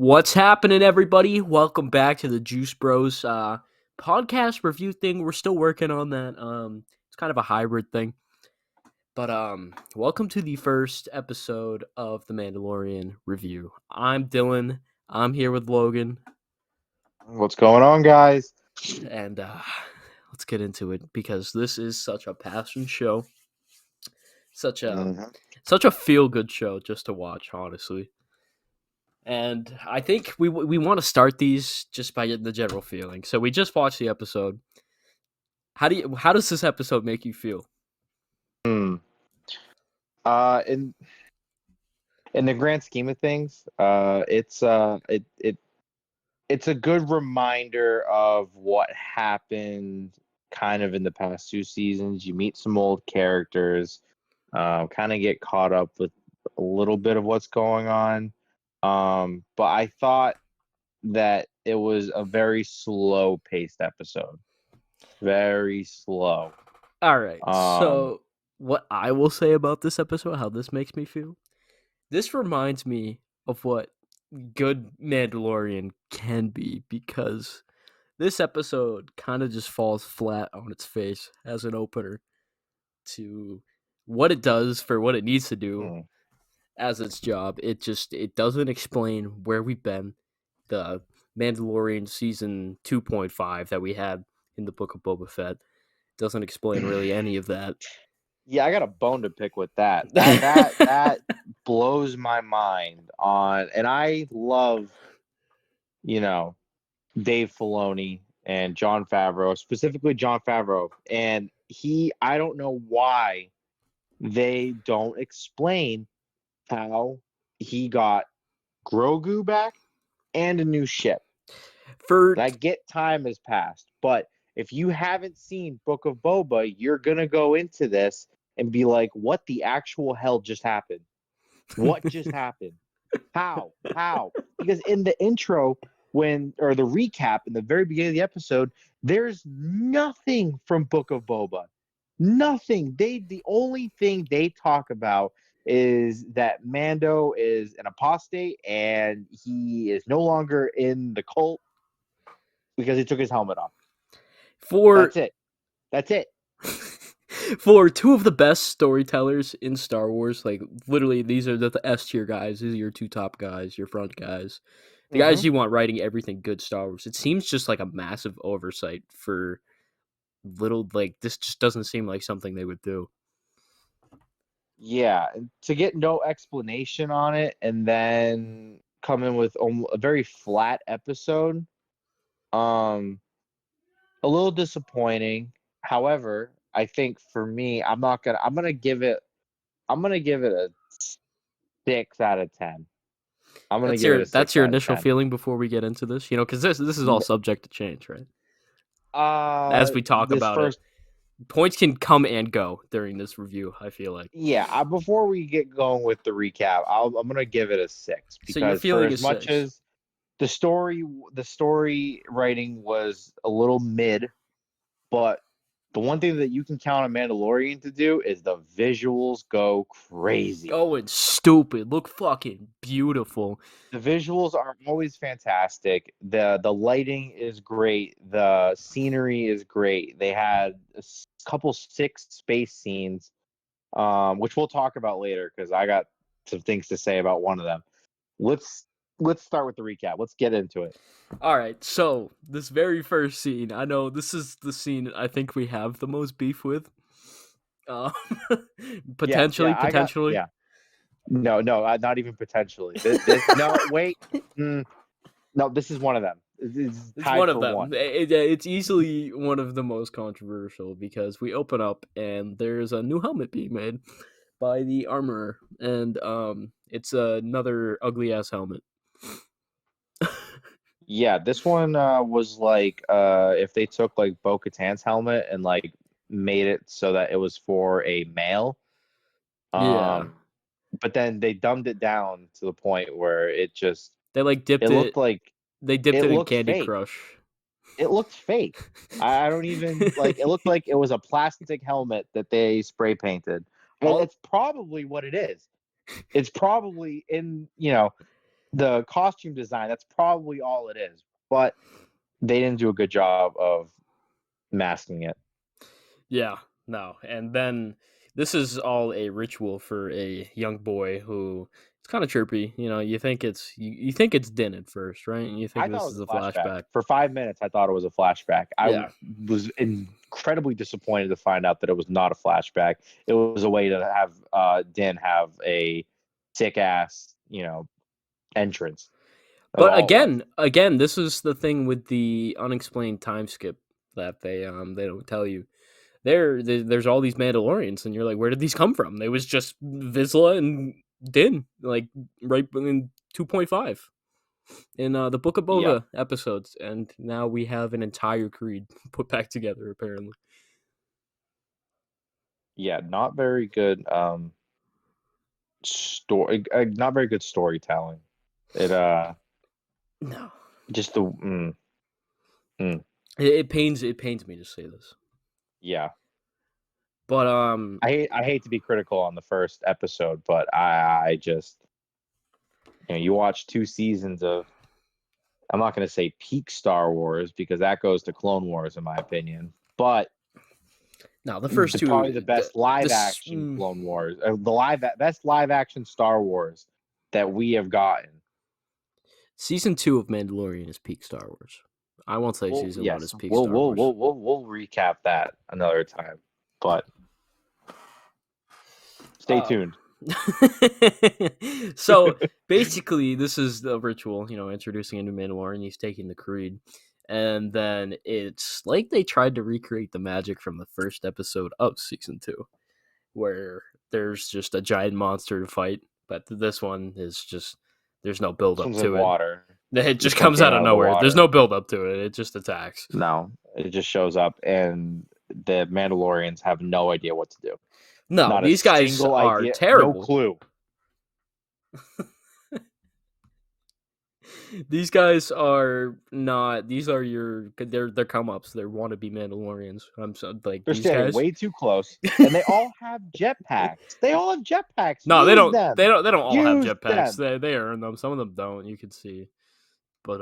What's happening, everybody? Welcome back to the Juice Bros podcast review thing. We're still working on that. It's kind of a hybrid thing. But welcome to the first episode of the Mandalorian review. I'm Dylan. I'm here with Logan. What's going on, guys? And let's get into it because this is such a passion show. Such a feel-good show just to watch, honestly. And I think we want to start these just by getting the general feeling. So we just watched the episode. How does this episode make you feel? In the grand scheme of things, it's a good reminder of what happened kind of in the past two seasons. You meet some old characters, kind of get caught up with a little bit of what's going on. But I thought that it was a very slow-paced episode. Very slow. All right. So what I will say about this episode, how this makes me feel, this reminds me of what good Mandalorian can be, because this episode kind of just falls flat on its face as an opener to what it does for what it needs to do as its job. It doesn't explain where we've been. The Mandalorian season 2.5 that we had in the Book of Boba Fett doesn't explain really any of that. Yeah, I got a bone to pick with that. That blows my mind and I love, Dave Filoni and Jon Favreau, specifically Jon Favreau. And I don't know why they don't explain how he got Grogu back and a new ship. I get time has passed, but if you haven't seen Book of Boba, you're going to go into this and be like, what the actual hell just happened? What just happened? How? Because in the intro, the recap in the very beginning of the episode, there's nothing from Book of Boba. Nothing. The only thing they talk about is that Mando is an apostate and he is no longer in the cult because he took his helmet off. That's it. For two of the best storytellers in Star Wars, like literally these are the S tier guys. These are your two top guys, your front guys. The guys you want writing everything good Star Wars. It seems just like a massive oversight for this just doesn't seem like something they would do. Yeah, to get no explanation on it and then come in with a very flat episode, a little disappointing. However, I think for me, I'm gonna give it a 6 out of 10. That's your initial feeling before we get into this, because this is all subject to change, right? As we talk about it, points can come and go during this review, I feel like. Yeah, before we get going with the recap, I'm gonna give it a 6 because so you're feeling for as much 6. As the story writing was a little mid, but the one thing that you can count on Mandalorian to do is the visuals go crazy. Going stupid. Look fucking beautiful. The visuals are always fantastic. The lighting is great. The scenery is great. They had a couple 6 space scenes, which we'll talk about later because I got some things to say about one of them. Let's start with the recap. Let's get into it. All right, so this very first scene, I know this is the scene I think we have the most beef with. Potentially. No, not even potentially. No, wait. No, this is one of them. It's one of them. It's easily one of the most controversial because we open up and there's a new helmet being made by the armorer, and it's another ugly ass helmet. Yeah, this one was like if they took like Bo-Katan's helmet and like made it so that it was for a male. Yeah. But then they dumbed it down to the point where it just they dipped it. Looked like they dipped it in Candy fake. Crush. It looked fake. I don't even like. It looked like it was a plastic helmet that they spray painted. And it's probably what it is. It's probably in the costume design, that's probably all it is. But they didn't do a good job of masking it. Yeah, no. And then this is all a ritual for a young boy who it's kind of chirpy. You think you think it's Din at first, right? And you think I thought this it is was a a flashback. flashback. For 5 minutes, I thought it was a flashback. I Yeah. was incredibly disappointed to find out that it was not a flashback. It was a way to have Din have a sick ass, entrance. That's But all it was. again, this is the thing with the unexplained time skip that they don't tell you. There's all these Mandalorians, and you're like, where did these come from? They was just Vizsla and Din, like right in 2.5 in the Book of Yeah, Boba episodes, and now we have an entire creed put back together. Apparently, yeah, not very good. Story, not very good storytelling. It no, just the mm, it pains me to say this, yeah. but I hate to be critical on the first episode, but I just you watch 2 seasons of, I'm not going to say peak Star Wars because that goes to Clone Wars in my opinion, but no, the first probably two, the best live this action Clone Wars, best live action Star Wars that we have gotten. season 2 of Mandalorian is peak Star Wars. I won't say Well, season 1 yes, is peak we'll Star we'll Wars. we'll we'll, we'll recap that another time, but stay tuned. So basically, this is the ritual, introducing a new Mandalorian. He's taking the creed, and then it's like they tried to recreate the magic from the first episode of season 2, where there's just a giant monster to fight. But this one is just there's no build This up one's in to it. water. It just One comes came out out of of the nowhere. There's water. no build up to it. It just attacks. No, it just shows up, and the Mandalorians have no idea what to do. No, Not a these guys single are idea, no terrible. clue. These guys are not. These are they're come ups. They're wannabe Mandalorians. I'm so like They're these standing guys. way too close, and they all have jetpacks. They all have jetpacks. No, they Use don't. them. They don't all have Use jetpacks. them. They earn them. Some of them don't. You can see, but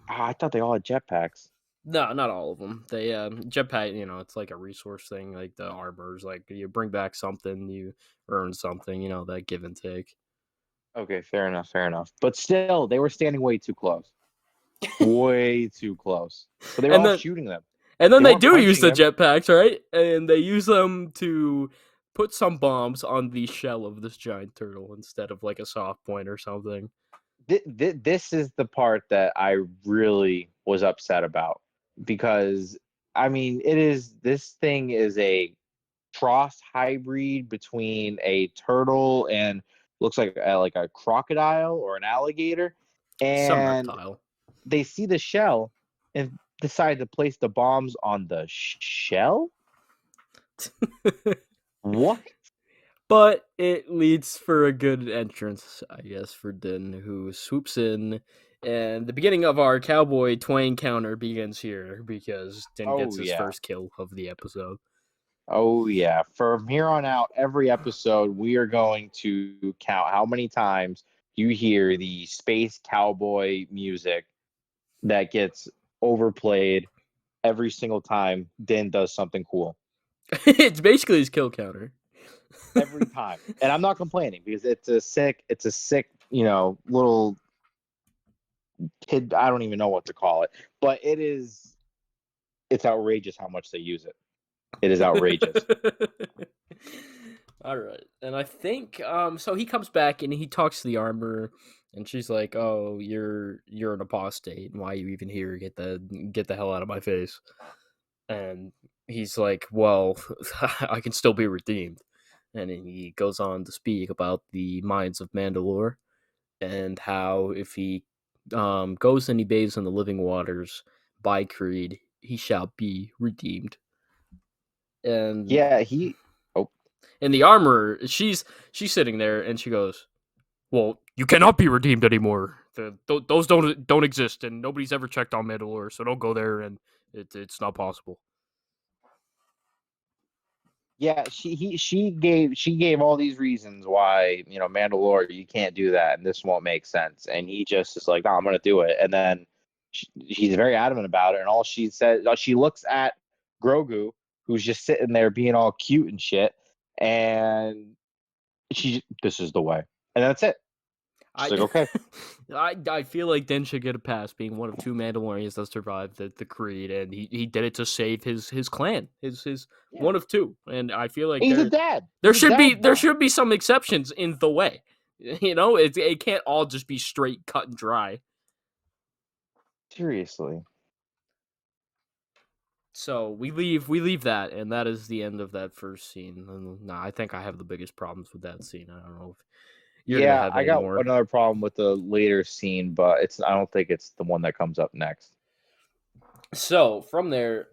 I thought they all had jetpacks. no, not all of them. They jetpack. It's like a resource thing. Like the armors. Like you bring back something, you earn something. That give and take. Okay, fair enough, fair enough. But still, they were standing way too close. Way too close. But they were And all then shooting them. And then They they weren't do use punching the them. jetpacks, right? And they use them to put some bombs on the shell of this giant turtle instead of like a soft point or something. This is the part that I really was upset about because this thing is a cross hybrid between a turtle and looks like a crocodile or an alligator, Some and reptile. they see the shell and decide to place the bombs on the shell. What? But it leads for a good entrance, I guess, for Din, who swoops in. And the beginning of our cowboy twang counter begins here because Din Oh gets his yeah. first kill of the episode. Oh yeah. From here on out, every episode we are going to count how many times you hear the space cowboy music that gets overplayed every single time Din does something cool. It's basically his kill counter. Every time. And I'm not complaining because it's a sick, little kid, I don't even know what to call it, but it's outrageous how much they use it. It is outrageous. All right. And I think so he comes back and he talks to the armor and she's like, "Oh, you're an apostate. Why are you even here? Get the hell out of my face." And he's like, "Well, I can still be redeemed." And then he goes on to speak about the mines of Mandalore and how if he goes and he bathes in the living waters by creed, he shall be redeemed. And Yeah, oh, and the armorer, she's sitting there and she goes, "Well, you cannot be redeemed anymore. Those don't exist, and nobody's ever checked on Mandalore, so don't go there, and it's not possible." Yeah, she gave all these reasons why, Mandalorian, you can't do that and this won't make sense. And he just is like, no, I'm gonna do it. And then he's very adamant about it. And all she says, she looks at Grogu, who's just sitting there being all cute and shit, and this is the way, and that's it. She's like, I, okay. I feel like Din should get a pass, being one of 2 Mandalorians that survived the Creed, and he did it to save his clan, his Yeah, one of 2, and I feel like he's a dad. there He's a should be dad now. some exceptions in the way, it can't all just be straight cut and dry. Seriously. So we leave that, and that is the end of that first scene. And nah, I think I have the biggest problems with that scene. I don't know if you're gonna Yeah, have I any got more. another problem with the later scene, but I don't think it's the one that comes up next. So from there,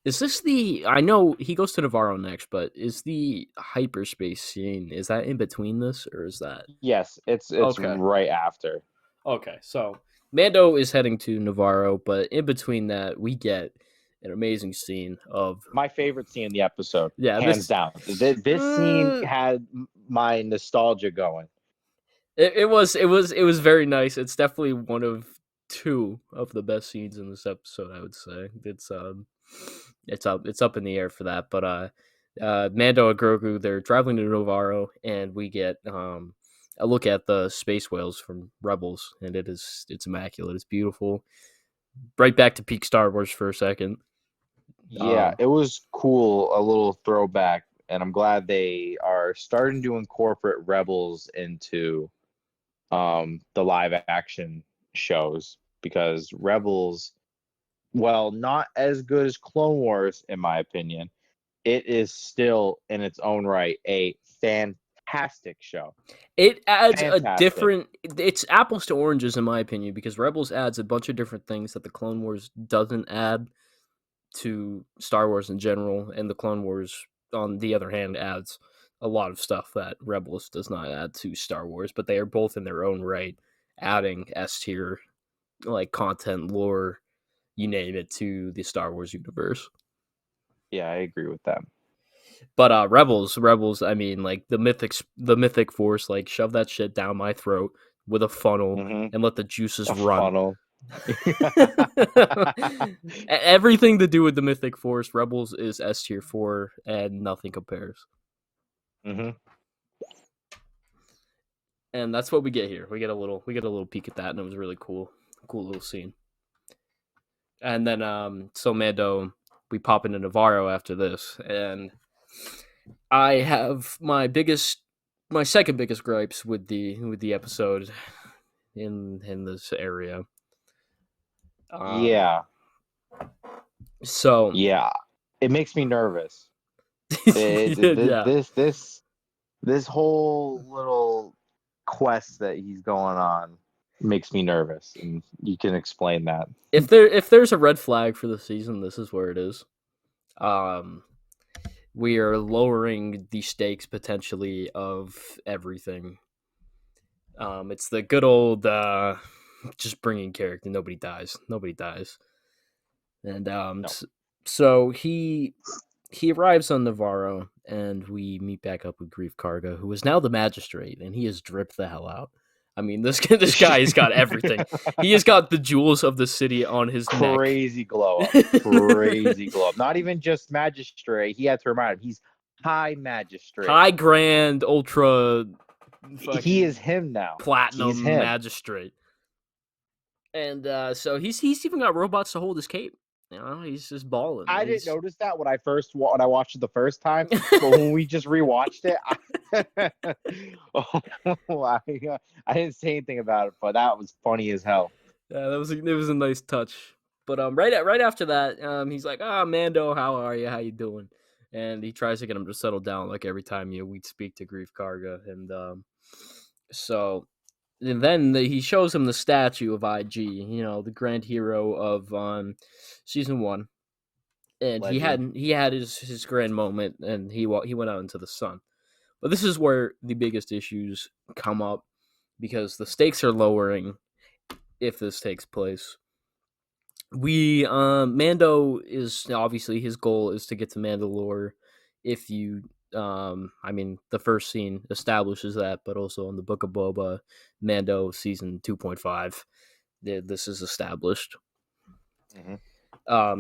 is this I know he goes to Navarro next, but is the hyperspace scene, is that in between this, or is that? Yes, it's Okay. right after. Okay, so Mando is heading to Navarro, but in between that, we get an amazing scene of My favorite scene in the episode, yeah, hands down. This scene had my nostalgia going. It was very nice. It's definitely one of 2 of the best scenes in this episode, I would say. It's up in the air for that. But Mando and Grogu, they're traveling to Navarro, and we get a look at the space whales from Rebels, and it's immaculate. It's beautiful. Right back to peak Star Wars for a second. Yeah, it was cool, a little throwback, and I'm glad they are starting to incorporate Rebels into the live action shows, because Rebels, well, not as good as Clone Wars in my opinion, it is still in its own right a fantastic show. It adds a Fantastic. different. It's apples to oranges in my opinion, because Rebels adds a bunch of different things that the Clone Wars doesn't add to Star Wars in general, and the Clone Wars, on the other hand, adds a lot of stuff that Rebels does not add to Star Wars. But they are both in their own right, adding S tier like content, lore, you name it, to the Star Wars universe. Yeah, I agree with that. But Rebels, I mean, like the mythic force, like shove that shit down my throat with a funnel and let the juices A run. funnel. Everything to do with the mythic force, Rebels is S tier 4, and nothing compares. And that's what we get here. We get a little peek at that, and it was really cool little scene. And then so Mando, we pop into Navarro after this, and I have my second biggest gripes with the episode in this area. Yeah. So Yeah. It makes me nervous. yeah. This whole little quest that he's going on makes me nervous, and you can explain that. If there's a red flag for the season, this is where it is. We are lowering the stakes potentially of everything. It's the good old just bringing character. Nobody dies. And No. so he arrives on Navarro, and we meet back up with Grief Karga, who is now the magistrate, and he has dripped the hell out. I mean, this guy has got everything. He has got the jewels of the city on his Crazy neck. glow up. Crazy glow up. Not even just magistrate. He had to remind him he's high magistrate. High grand ultra. He is him now. Platinum He's him. magistrate. And so he's even got robots to hold his cape. You know, he's just balling. I didn't notice that when I watched it the first time, but when we just rewatched it, I didn't say anything about it, but that was funny as hell. Yeah, it was a nice touch. But right after that, he's like, Mando, how are you? How you doing? And he tries to get him to settle down, like every time we'd speak to Grief Karga, and and then he shows him the statue of IG, the grand hero of season 1, and Legend. he had his grand moment, and he went out into the sun. But this is where the biggest issues come up, because the stakes are lowering if this takes place. Mando is obviously, his goal is to get to Mandalore if you, I mean, the first scene establishes that, but also in the Book of Boba, Mando season 2.5, this is established.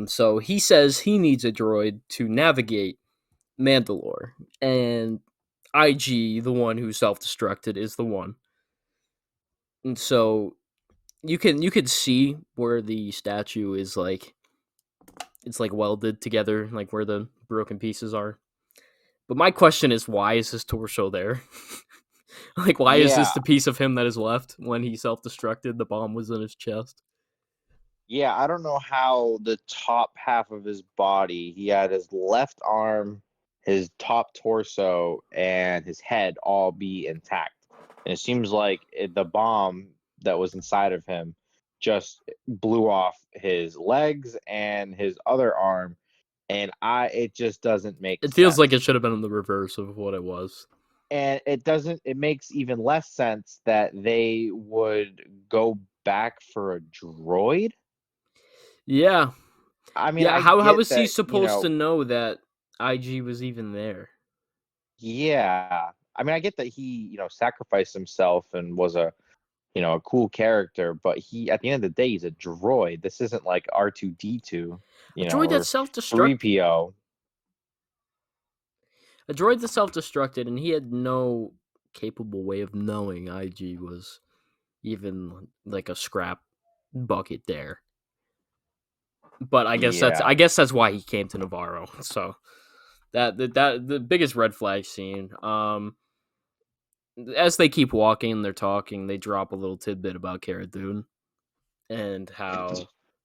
So he says he needs a droid to navigate Mandalore, and IG, the one who self-destructed, is the one. And so you can see where the statue is like, it's like welded together, like where the broken pieces are. But my question is, why is his torso there? Like, why is this Yeah, the piece of him that is left when he self-destructed? The bomb was in his chest. yeah. I don't know how the top half of his body, he had his left arm, his top torso, and his head all be intact. And it seems like the bomb that was inside of him just blew off his legs and his other arm, and it just doesn't make It feels like sense. it should have been in the reverse of what it was. And it makes even less sense that they would go back for a droid. Yeah. I mean, Yeah, I how get was he that, supposed to know that IG was even there? yeah. I mean, I get that he, sacrificed himself and was a cool character, but at the end of the day, he's a droid. This isn't like R2D2, A droid that or self-destructed. 3PO. A droid that self-destructed, and he had no capable way of knowing IG was even like a scrap bucket there. But I guess Yeah. that's why he came to Navarro. So that the biggest red flag scene. As they keep walking and they're talking, they drop a little tidbit about Cara Dune and how,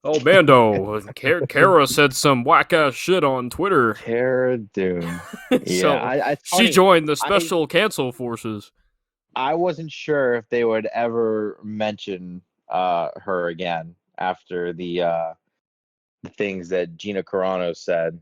oh, Mando, Cara said some whack ass shit on Twitter. Cara Dune. Yeah, So it's she funny. joined the I special cancel forces. I wasn't sure if they would ever mention her again after the things that Gina Carano said.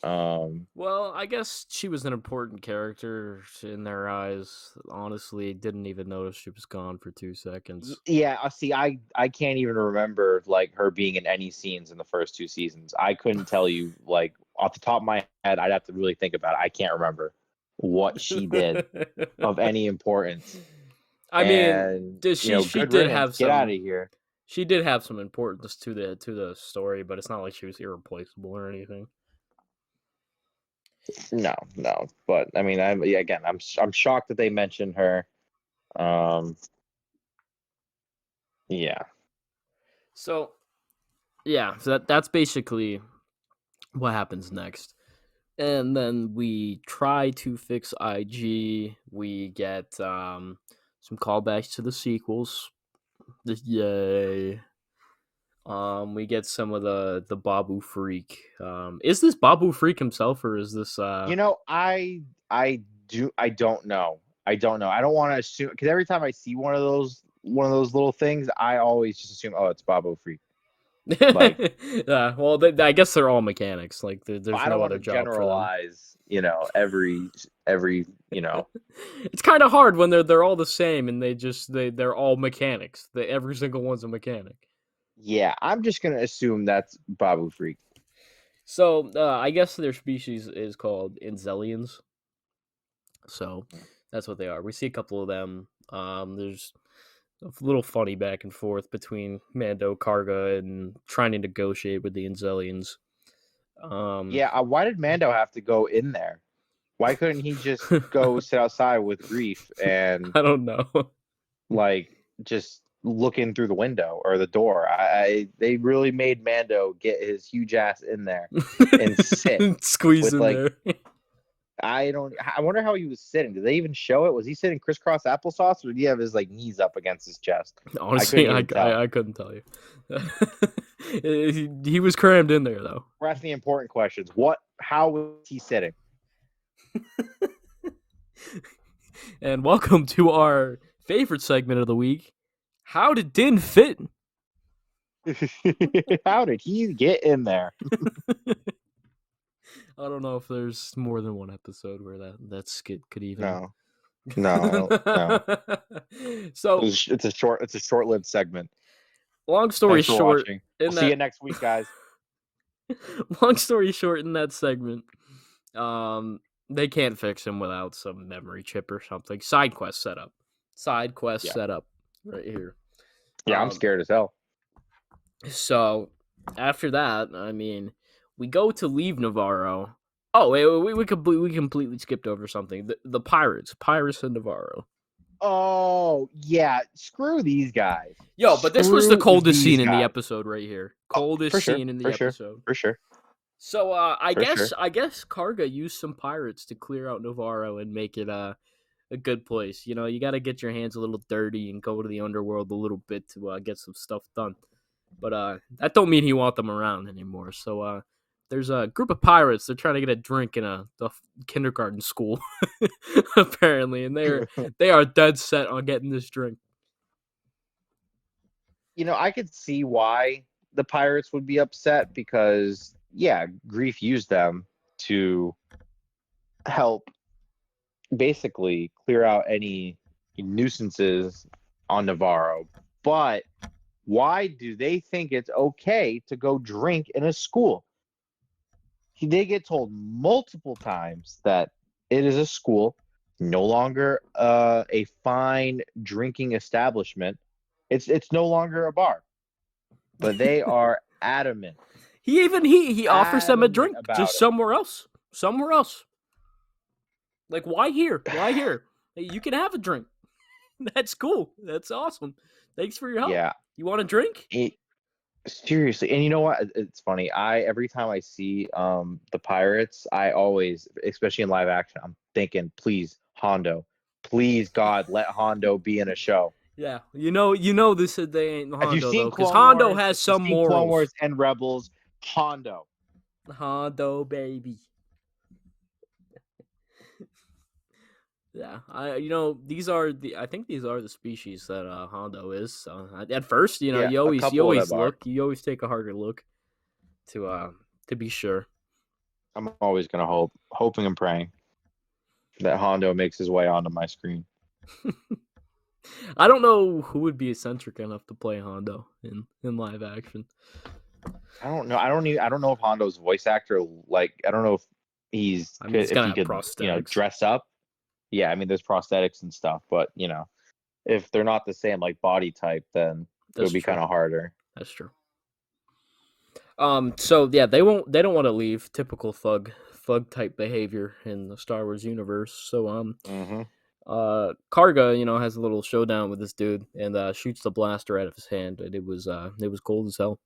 Well, I guess she was an important character in their eyes. Honestly, didn't even notice she was gone for 2 seconds. Yeah, see, I can't even remember like her being in any scenes in the first two seasons. I couldn't tell you, like, off the top of my head. I'd have to really think about it. I can't remember what she did of any importance. I mean, And she good did riddance. have Get out some of here. she did have some importance to the story, but it's not like she was irreplaceable or anything. No, no. But I mean, I'm shocked that they mentioned her. Um, yeah. So yeah, so that's basically what happens next. And then we try to fix IG. We get some callbacks to the sequels. Yay. We get some of the Babu Freak. Is this Babu Freak himself, or is this I don't know. I don't know. I don't want to assume, because every time I see one of those little things, I always just assume, oh, it's Bobo Freak. Like, yeah, well, I guess they're all mechanics. Like, there's I don't no want other to job for them. generalize, every. It's kind of hard when they're all the same and they're all mechanics. Every single one's a mechanic. Yeah, I'm just gonna assume that's Babu Freak. So I guess their species is called Inzelians. So that's what they are. We see a couple of them. There's a little funny back and forth between Mando, Karga, and trying to negotiate with the Inzelians. Yeah, why did Mando have to go in there? Why couldn't he just go sit outside with Grief and, I don't know. like, just look in through the window or the door? They really made Mando get his huge ass in there and sit Squeeze with, in like, there. I wonder how he was sitting. Did they even show it? Was he sitting crisscross applesauce, or did he have his, like, knees up against his chest? Honestly, couldn't even tell. I couldn't tell you. He was crammed in there though. We're asking the important questions. How was he sitting? And welcome to our favorite segment of the week. How did Din fit? How did he get in there? I don't know if there's more than one episode where that skit could even. No. So It's a short-lived segment. long story Thanks for short, watching. in We'll see you next week, guys. long story short, in that segment, They can't fix him without some memory chip or something. Side quest setup. Side quest Yeah. setup right here. Yeah, I'm scared as hell. So after that, I mean, we go to leave Navarro. Oh, wait, we completely skipped over something. The Pirates and Navarro. Oh yeah, screw these guys. Yo, but this was the Screw coldest these scene in the guys. episode right here. Oh, Coldest for sure, scene in the for sure, episode. for sure, So I for sure. guess Karga used some pirates to clear out Navarro and make it a good place. You know, you got to get your hands a little dirty and go to the underworld a little bit to get some stuff done. But that don't mean he want them around anymore. So there's a group of pirates. They're trying to get a drink in a kindergarten school, apparently, and they are dead set on getting this drink. You know, I could see why the pirates would be upset because, yeah, Grief used them to help basically clear out any nuisances on Navarro. But why do they think it's okay to go drink in a school? They get told multiple times that it is a school, no longer a fine drinking establishment. It's no longer a bar, but they are adamant. He offers them a drink just about somewhere else. Like, why here? Why here? Hey, you can have a drink. That's cool. That's awesome. Thanks for your help. Yeah. You want a drink? Seriously, and you know what? It's funny. Every time I see the pirates, I always, especially in live action, I'm thinking, please, Hondo, please God, let Hondo be in a show. Yeah, you know this. They ain't Hondo, If you've seen though, because Clone Hondo Wars, has if you've some seen Clone morals. Wars and Rebels, Hondo. Hondo, baby. Yeah, I think these are the species that Hondo is. So at first, you Yeah, always are. you always take a harder look to be sure. I'm always gonna hoping and praying that Hondo makes his way onto my screen. I don't know who would be eccentric enough to play Hondo in live action. I don't know. I don't know if Hondo's voice actor, like, I don't know if he's gonna have prosthetics. Dress up. Yeah, I mean, there's prosthetics and stuff, but if they're not the same like body type, then it would be kind of harder. That's true. So yeah, they don't want to leave. Typical thug type behavior in the Star Wars universe. So Karga, has a little showdown with this dude and shoots the blaster out of his hand, and it was cold as hell.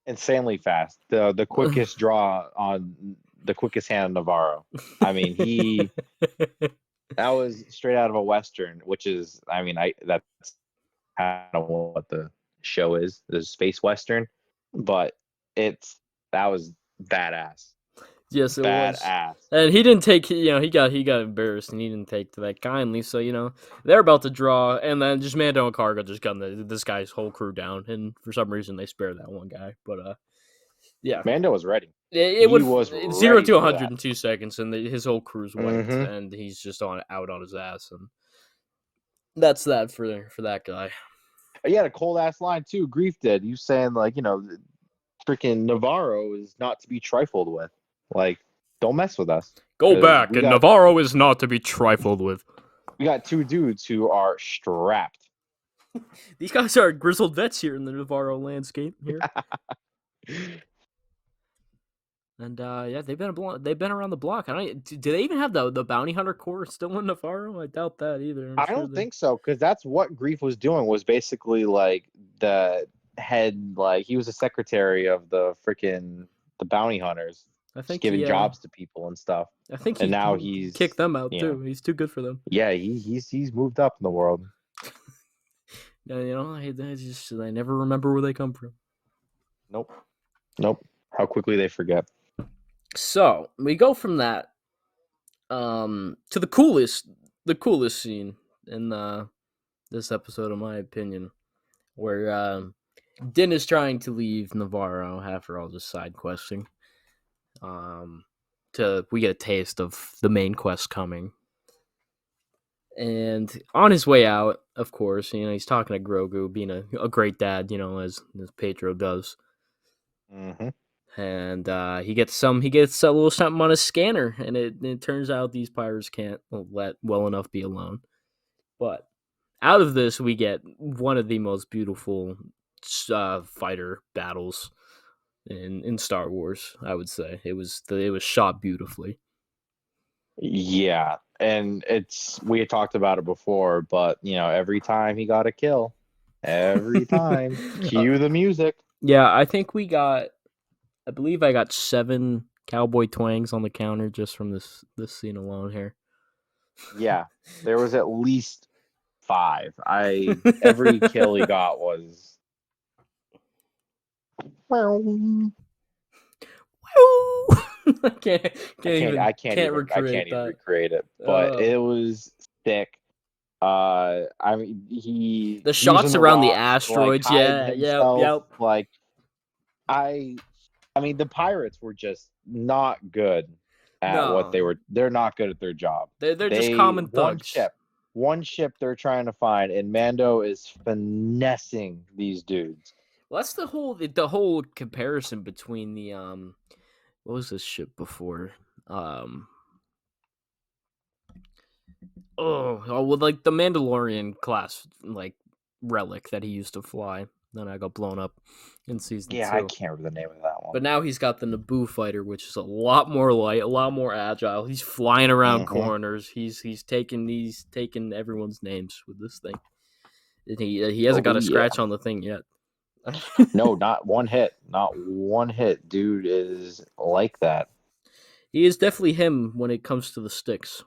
Insanely fast. The quickest draw on the quickest hand Navarro. I mean, that was straight out of a Western, which is, I mean, that's kind of what the show is, the space Western, but that was badass. Yes, it badass. was. And he didn't take, he got embarrassed and he didn't take to that kindly. So, they're about to draw, and then just Mando and Karga just gunned this guy's whole crew down, and for some reason they spared that one guy. But yeah, Mando was ready. It was 0 to 100 in 2 seconds, and his whole crew's wiped, and he's just out on his ass, and that's that for that guy. He had a cold ass line too. Grief did. You saying like, freaking Navarro is not to be trifled with. Like, don't mess with us. Go back, and Navarro is not to be trifled with. We got two dudes who are strapped. These guys are grizzled vets here in the Navarro landscape here. And yeah, they've been around the block. Do they even have the bounty hunter corps still in Navarro? I doubt that either. I don't think so, because that's what Grief was doing, was basically like the head, like he was a secretary of the bounty hunters. I think giving jobs to people and stuff. I think now he's kicked them out too. He's too good for them. Yeah, he's moved up in the world. I never remember where they come from. Nope. How quickly they forget. So we go from that to the coolest scene in this episode, in my opinion, where Din is trying to leave Navarro after all this side questing. We get a taste of the main quest coming, and on his way out, of course, he's talking to Grogu, being a great dad, as Pedro does. Mm-hmm. and he gets a little something on his scanner, and it turns out these pirates can't let well enough be alone. But out of this, we get one of the most beautiful fighter battles in Star Wars. I would say it was shot beautifully. Yeah, and we had talked about it before, but every time he got a kill, every time, cue the music. Yeah, I believe I got 7 cowboy twangs on the counter just from this scene alone here. Yeah, there was at least 5. Every kill he got was. I can't even recreate that. recreate it, but it was thick. I mean, the shots around the asteroids, yep. Like, I mean, the pirates were just not good at what they were. They're not good at their job. They're just common thugs. One ship they're trying to find, and Mando is finessing these dudes. Well, that's the whole comparison between the what was this ship before? Well, like the Mandalorian class, like relic that he used to fly. Then I got blown up in season 2. I can't remember the name of that one. But now he's got the Naboo fighter, which is a lot more light, a lot more agile. He's flying around corners. He's taking everyone's names with this thing. He hasn't got a scratch on the thing yet. No, not one hit. Not one hit. Dude is like that. He is definitely him when it comes to the sticks.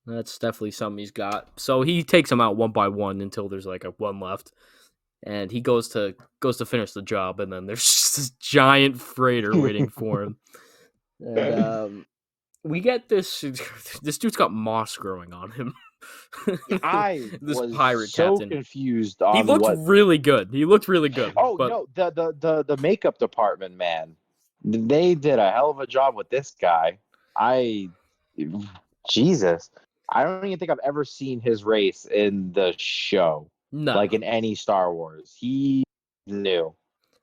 That's definitely something he's got. So he takes them out one by one until there's like a one left, and he goes to finish the job, and then there's just this giant freighter waiting for him. And we get this dude's got moss growing on him. This was pirate so captain. Confused on he looked really good. Oh, but... no, the makeup department, man, they did a hell of a job with this guy. Jesus, I don't even think I've ever seen his race in the show. No. Like in any Star Wars. He knew.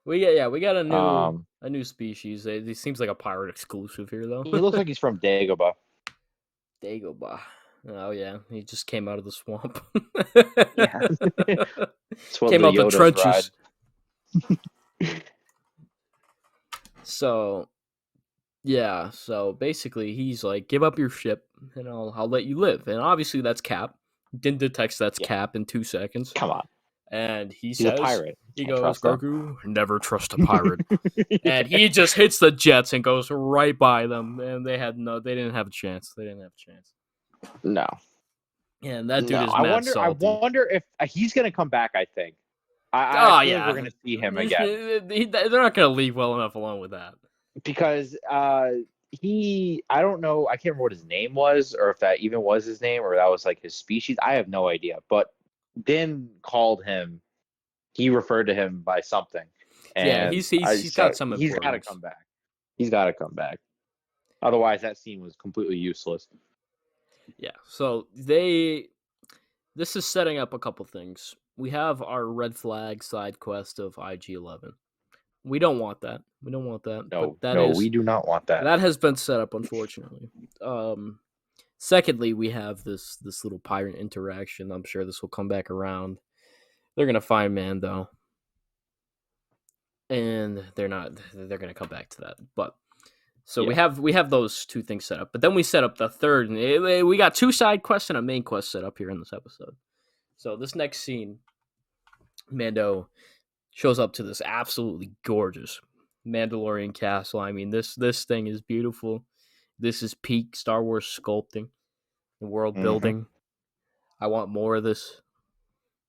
We got a new species. He seems like a pirate exclusive here, though. He looks like he's from Dagobah. Dagobah. Oh yeah, he just came out of the swamp. Yeah. Came out the trenches. So basically he's like, give up your ship and I'll let you live. And obviously that's Cap. Didn't detect that's Cap in 2 seconds. Come on. And he's a pirate. He goes, Grogu, never trust a pirate. And he just hits the jets and goes right by them. And they didn't have a chance. No. And that dude is mad salty. I wonder if he's going to come back, I think. I think we're going to see him again. They're not going to leave well enough alone with that. Because I don't know, I can't remember what his name was, or if that even was his name, or that was like his species. I have no idea. But Din called him, he referred to him by something. And he's got some importance. He's got to come back. He's got to come back. Otherwise, that scene was completely useless. Yeah, so this is setting up a couple things. We have our red flag side quest of IG-11. We don't want that. No, we do not want that. That has been set up, unfortunately. Secondly, we have this little pirate interaction. I'm sure this will come back around. They're gonna find Mando, and they're gonna come back to that. But we have those 2 things set up. But then we set up the third, and we got 2 side quests and a main quest set up here in this episode. So this next scene, Mando shows up to this absolutely gorgeous Mandalorian castle. I mean, this thing is beautiful. This is peak Star Wars sculpting, the world building. I want more of this.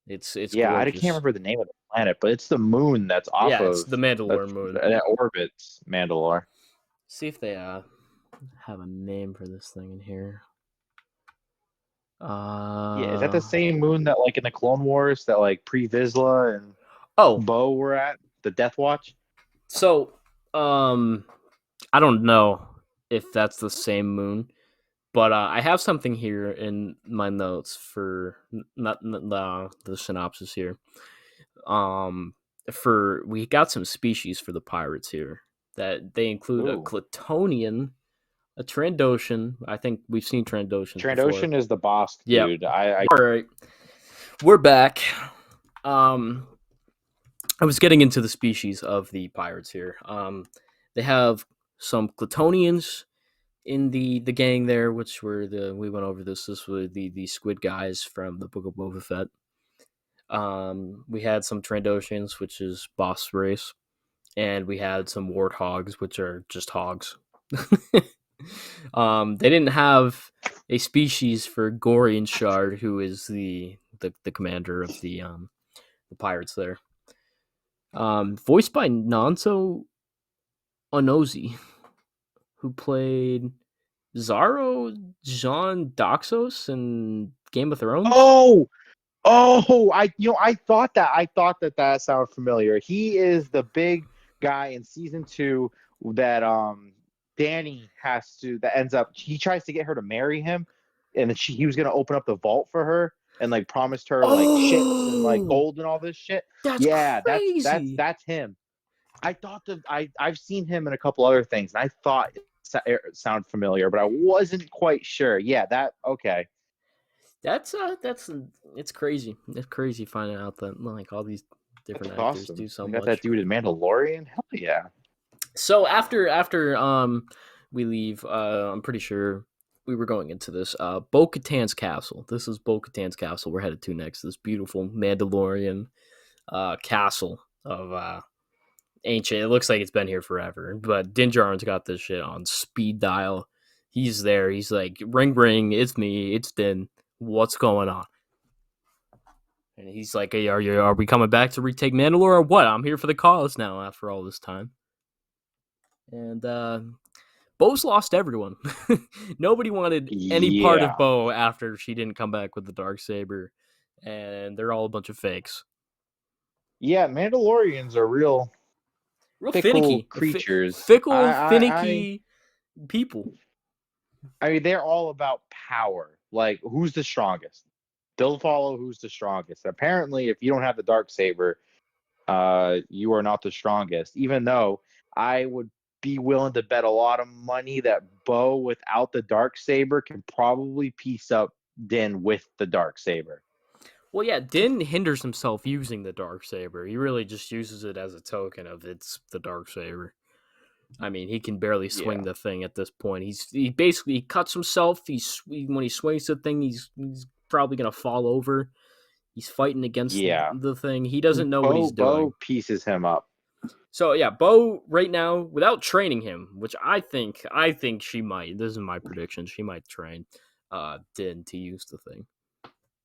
It's gorgeous. I can't remember the name of the planet, but it's the moon that's off of. Yeah, it's the Mandalore moon. That orbits Mandalore. See if they have a name for this thing in here. Is that the same moon that, like, in the Clone Wars, that, like, Pre Vizsla and Bo were at? The Death Watch? So, I don't know if that's the same moon, but I have something here in my notes for not the synopsis here. we got some species for the pirates here that they include a Ooh. Clitonian, a Trandoshan. I think we've seen Trandoshans before. Trandoshan is the boss, Yep. dude. I All right, we're back. I was getting into the species of the pirates here. They have some Clitonians in the gang there, which were we went over this. This were the squid guys from the Book of Boba Fett. We had some Trandoshans, which is boss race, and we had some warthogs, which are just hogs. They didn't have a species for Gorian Shard, who is the commander of the pirates there. Voiced by Nanso Onozi, who played Zaro Jean Doxos in Game of Thrones. I thought that sounded familiar. He is the big guy in season 2 that Danny he tries to get her to marry him, and then he was gonna open up the vault for her and like promised her like ships and like gold and all this shit. That's Yeah, crazy. that's him. I thought that I've seen him in a couple other things, and I thought it sounded familiar, but I wasn't quite sure. Yeah, okay. That's it's crazy. It's crazy finding out that like all these different That's actors awesome. do so We got much. that dude in Mandalorian. Hell yeah. So after we leave, I'm pretty sure we were going into this Bo-Katan's castle. This is Bo-Katan's castle we're headed to next. This beautiful Mandalorian castle of ancient. It looks like it's been here forever, but Din Djarin's got this shit on speed dial. He's there. He's like, ring, ring. It's me. It's Din. What's going on? And he's like, hey, are we coming back to retake Mandalore or what? I'm here for the cause now after all this time. And Bo's lost everyone. Nobody wanted any part Yeah. of Bo after she didn't come back with the Darksaber. And they're all a bunch of fakes. Yeah, Mandalorians are real fickle finicky. creatures. Fickle, finicky people. I mean, they're all about power. Like, who's the strongest? They'll follow who's the strongest. Apparently, if you don't have the Darksaber, you are not the strongest. Even though I would be willing to bet a lot of money that Bo, without the Darksaber, can probably piece up Din with the Darksaber. Well, yeah, Din hinders himself using the Darksaber. He really just uses it as a token of it's the Darksaber. I mean, he can barely swing the thing at this point. He basically cuts himself. When he swings the thing, he's probably gonna fall over. He's fighting against the thing. He doesn't know what he's doing. Bo pieces him up. So yeah, Bo right now, without training him, which I think she might. This is my prediction. She might train Din to use the thing.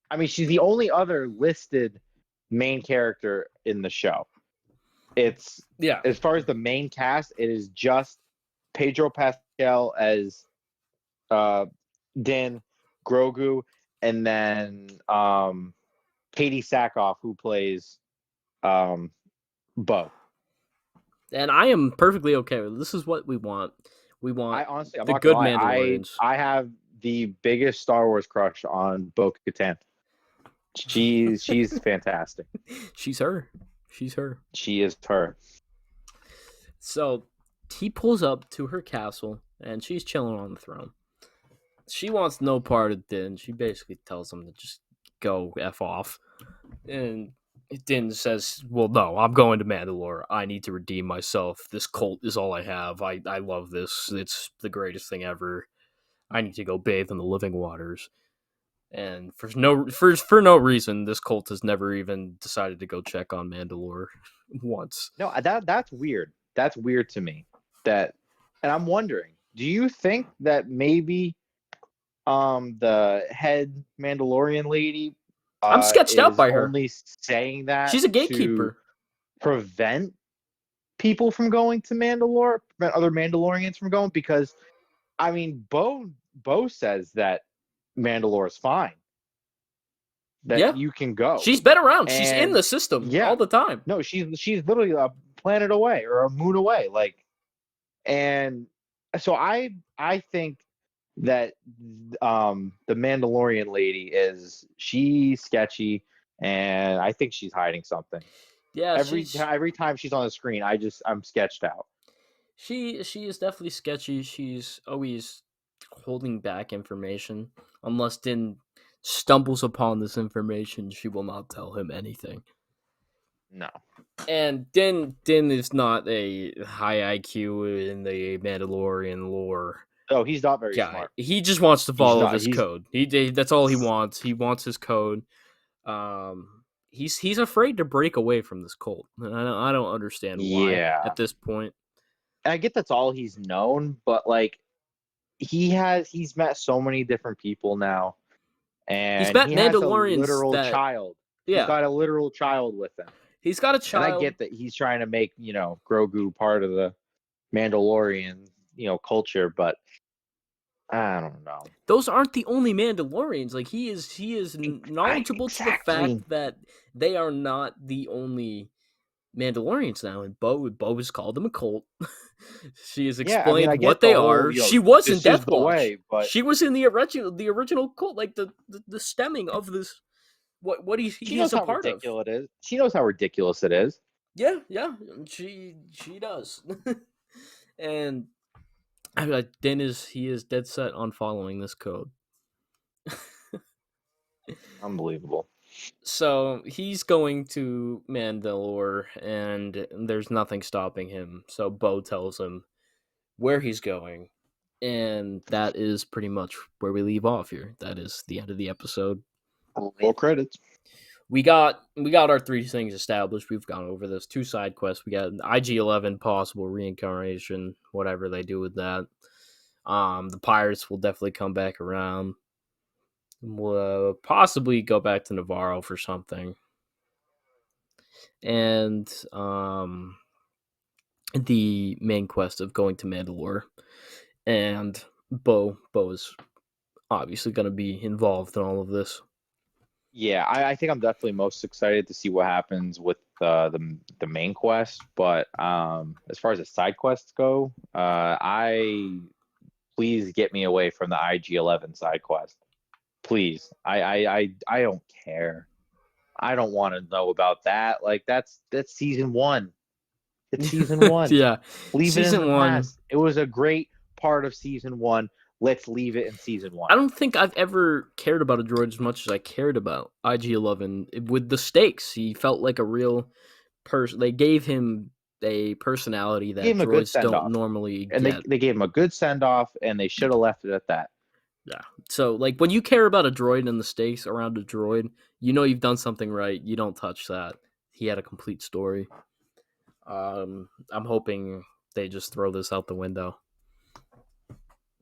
I mean, she's the only other listed main character in the show. It's as far as the main cast, it is just Pedro Pascal as Din, Grogu, and then Katie Sackhoff, who plays Bo. And I am perfectly okay with it. This is what we want. We want I'm the not good gonna lie, Mandalorians. I have the biggest Star Wars crush on Bo-Katan. She's fantastic. She's her. She's her. She is her. So he pulls up to her castle and she's chilling on the throne. She wants no part of Din. She basically tells him to just go F off. And Din says, well, no, I'm going to Mandalore. I need to redeem myself. This cult is all I have. I love this. It's the greatest thing ever. I need to go bathe in the living waters. And for no reason, this cult has never even decided to go check on Mandalore once. No, that's weird. That's weird to me. And I'm wondering, do you think that maybe the head Mandalorian lady I'm sketched out by her. Only saying that she's a gatekeeper to prevent people from going to Mandalore, prevent other Mandalorians from going? Because I mean, Bo says that Mandalore is fine. That you can go. She's been around. She's in the system all the time. No, she's literally a planet away or a moon away. Like, and so I think that the Mandalorian lady she's sketchy, and I think she's hiding something. Yeah, Every time she's on the screen, I'm sketched out. she is definitely sketchy. She's always holding back information. Unless Din stumbles upon this information, she will not tell him anything. No. And Din is not a high IQ in the Mandalorian lore Oh, he's not very guy. smart. He just wants to He's follow not. this He's code. That's all he wants. He wants his code. He's afraid to break away from this cult. I don't understand why yeah. at this point. I get that's all he's known, but like he's met so many different people now, He's and met he has a Mandalorians literal that child. He's yeah, got a literal child with him. he's got a And I child. get that he's trying to make, Grogu part of the Mandalorian, culture, but I don't know. Those aren't the only Mandalorians. Like he is knowledgeable to the Exactly. fact that they are not the only Mandalorians now, and Bo has called them a cult. She has Yeah, I mean, I explained get what the they whole, are. She was in this is Death the Watch. way, but She was in the original cult, like the stemming of this. What she he is knows a how part of. ridiculous it is. She knows how ridiculous it is. Yeah, she does. And I mean, like, he is dead set on following this code. Unbelievable. So he's going to Mandalore, and there's nothing stopping him. So Bo tells him where he's going, and that is pretty much where we leave off here. That is the end of the episode. Roll credits. We got our three things established. We've gone over this. 2 side quests. We got IG-11 possible reincarnation, whatever they do with that. The pirates will definitely come back around. We'll possibly go back to Navarro for something. And the main quest of going to Mandalore. And Bo is obviously going to be involved in all of this. Yeah, I think I'm definitely most excited to see what happens with the main quest. But as far as the side quests go, please get me away from the IG-11 side quest. Please, I don't care. I don't want to know about that. Like that's season one. It's season one. Yeah, Leave it in the season 1. past. It was a great part of season one. Let's leave it in season one. I don't think I've ever cared about a droid as much as I cared about IG-11 with the stakes. He felt like a real person. They gave him a personality that Gave him a good droids send don't off, normally and get. they gave him a good send off, and they should have left it at that. Yeah. So, like, when you care about a droid and the stakes around a droid, you know you've done something right. You don't touch that. He had a complete story. I'm hoping they just throw this out the window.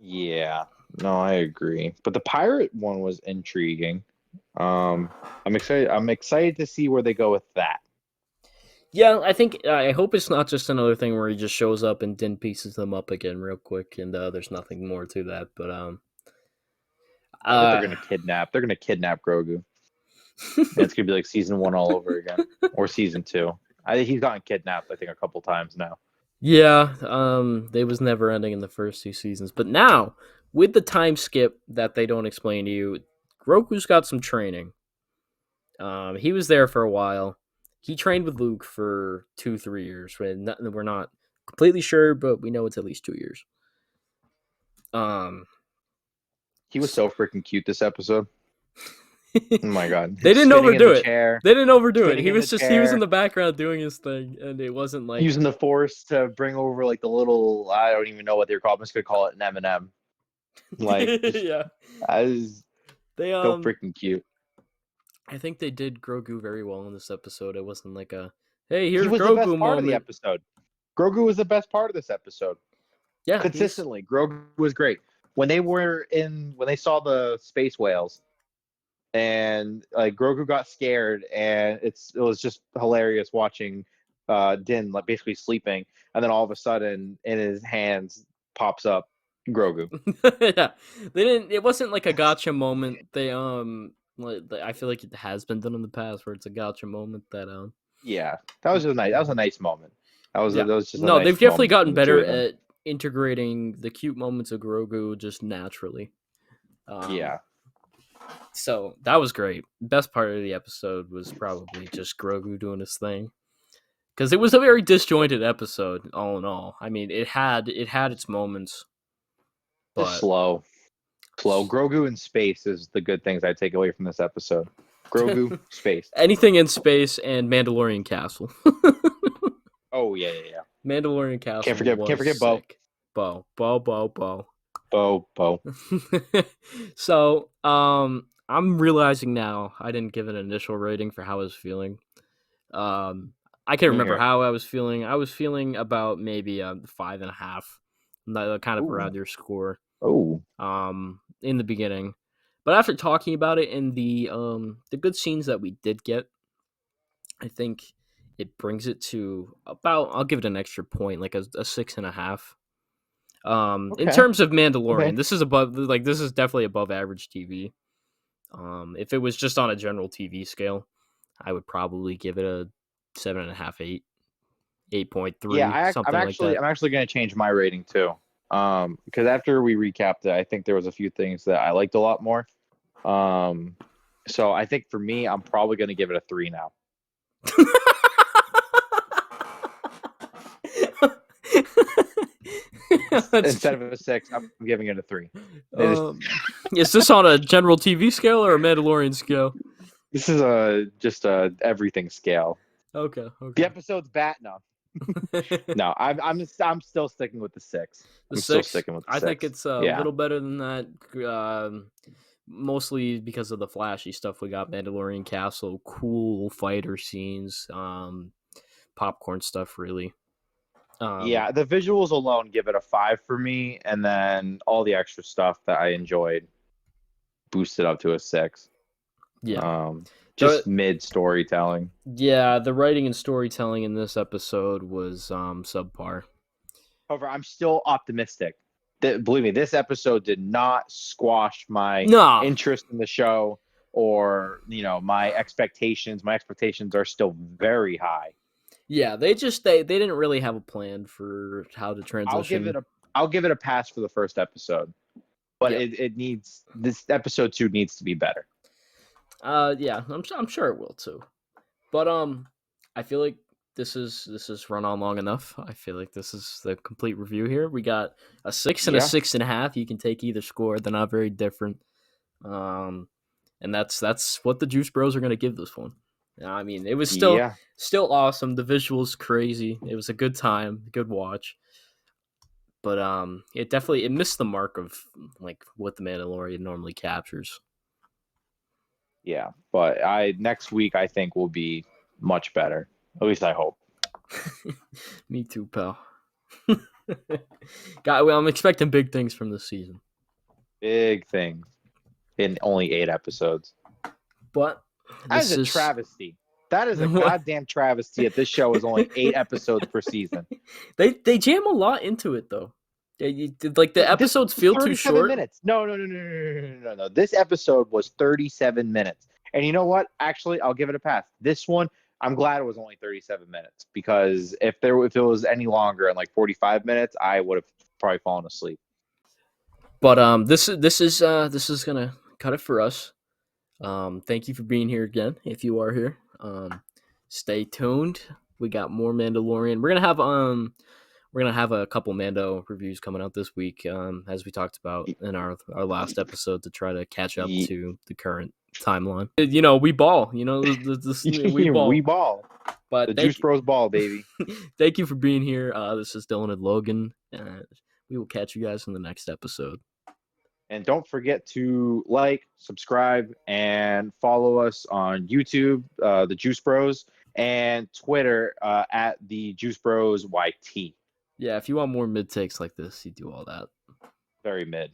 Yeah, no, I agree. But the pirate one was intriguing. I'm excited. I'm excited to see where they go with that. Yeah, I hope it's not just another thing where he just shows up and Din pieces them up again real quick, and there's nothing more to that. But I bet they're gonna kidnap. They're gonna kidnap Grogu. And it's gonna be like season one all over again, or season two. He's gotten kidnapped, I think, a couple times now. Yeah, they was never ending in the first 2 seasons, but now with the time skip that they don't explain to you, Grogu's got some training. He was there for a while. He trained with Luke for 2-3 years. We're not completely sure, but we know it's at least 2 years. He was so freaking cute this episode. Oh my god! They didn't overdo it. Chair, they didn't overdo it. Spinning He in was the he was in chair. the background doing his thing, and it wasn't like Using the Force to bring over like the little, I don't even know what they're called. I'm just gonna call it an M&M. Like, yeah. I was They so freaking cute. I think they did Grogu very well in this episode. It wasn't like a hey, here's He was the best Grogu part of the moment. episode. Grogu was the best part of this episode. Yeah, Consistently, Grogu was great. When they saw the space whales, and like Grogu got scared, and it was just hilarious watching Din like basically sleeping, and then all of a sudden in his hands pops up Grogu. Yeah, they didn't. It wasn't like a gotcha moment. They I feel like it has been done in the past where it's a gotcha moment that Yeah, that was just nice. That was a nice moment. That was just a no. nice They've definitely moment gotten from the two better of them. at integrating the cute moments of Grogu just naturally. Yeah. So that was great. Best part of the episode was probably just Grogu doing his thing. because it was a very disjointed episode. All in all, I mean, it had its moments, Just but slow. Grogu in space is the good things I take away from this episode. Grogu, space. anything in space and Mandalorian Castle. Oh yeah. Mandalorian Castle Can't forget sick. Bo. Bo. So, I'm realizing now I didn't give an initial rating for how I was feeling. I can't remember how I was feeling. I was feeling about maybe 5.5, kind of around your score. Oh. In the beginning, but after talking about it and the good scenes that we did get, I think it brings it to about. I'll give it an extra point, like a 6.5. Okay. In terms of Mandalorian, this is above. Like this is definitely above average TV. If it was just on a general TV scale, I would probably give it a 7.5, 8.3. Yeah, I'm actually going to change my rating too. Because after we recapped it, I think there was a few things that I liked a lot more. So I think for me, I'm probably going to give it a 3 now. Instead of a 6, I'm giving it a 3. Is this on a general TV scale or a Mandalorian scale? This is just a everything scale. Okay. The episode's bat now. No, I'm still sticking with the 6. Still sticking with the 6. I think it's a little better than that. Mostly because of the flashy stuff we got. Mandalorian Castle, cool fighter scenes, popcorn stuff, really. Yeah, the visuals alone give it a 5 for me, and then all the extra stuff that I enjoyed boosted up to a 6. Yeah. Just mid storytelling. Yeah, the writing and storytelling in this episode was subpar. However, I'm still optimistic. Believe me, this episode did not squash my interest in the show or, my expectations. My expectations are still very high. Yeah, they didn't really have a plan for how to transition. I'll give it a pass for the first episode, but this episode 2 needs to be better. Yeah, I'm sure it will too, but I feel like this is run on long enough. I feel like this is the complete review here. We got a 6 and a 6.5. You can take either score; they're not very different. And that's what the Juice Bros are gonna give this one. I mean, it was still awesome. The visuals crazy. It was a good time, good watch. But it missed the mark of like what the Mandalorian normally captures. Yeah, but next week I think will be much better. At least I hope. Me too, pal. I'm expecting big things from this season. Big things in only 8 episodes. But that is a travesty. That is a goddamn travesty. If this show is only 8 episodes per season, they jam a lot into it though. Like the episodes feel too short. Minutes. No. This episode was 37 minutes. And you know what? Actually, I'll give it a pass. This one, I'm glad it was only 37 minutes because if it was any longer and like 45 minutes, I would have probably fallen asleep. But this is gonna cut it for us. Thank you for being here again. If you are here, stay tuned. We got more Mandalorian. We're gonna have a couple Mando reviews coming out this week, as we talked about in our last episode to try to catch up to the current timeline. We ball. We ball. We ball. But the Juice Bros ball, baby. Thank you for being here. This is Dylan and Logan. We will catch you guys in the next episode. And don't forget to like, subscribe, and follow us on YouTube, the Juice Bros, and Twitter at the Juice Bros YT. Yeah, if you want more mid takes like this, you do all that. Very mid.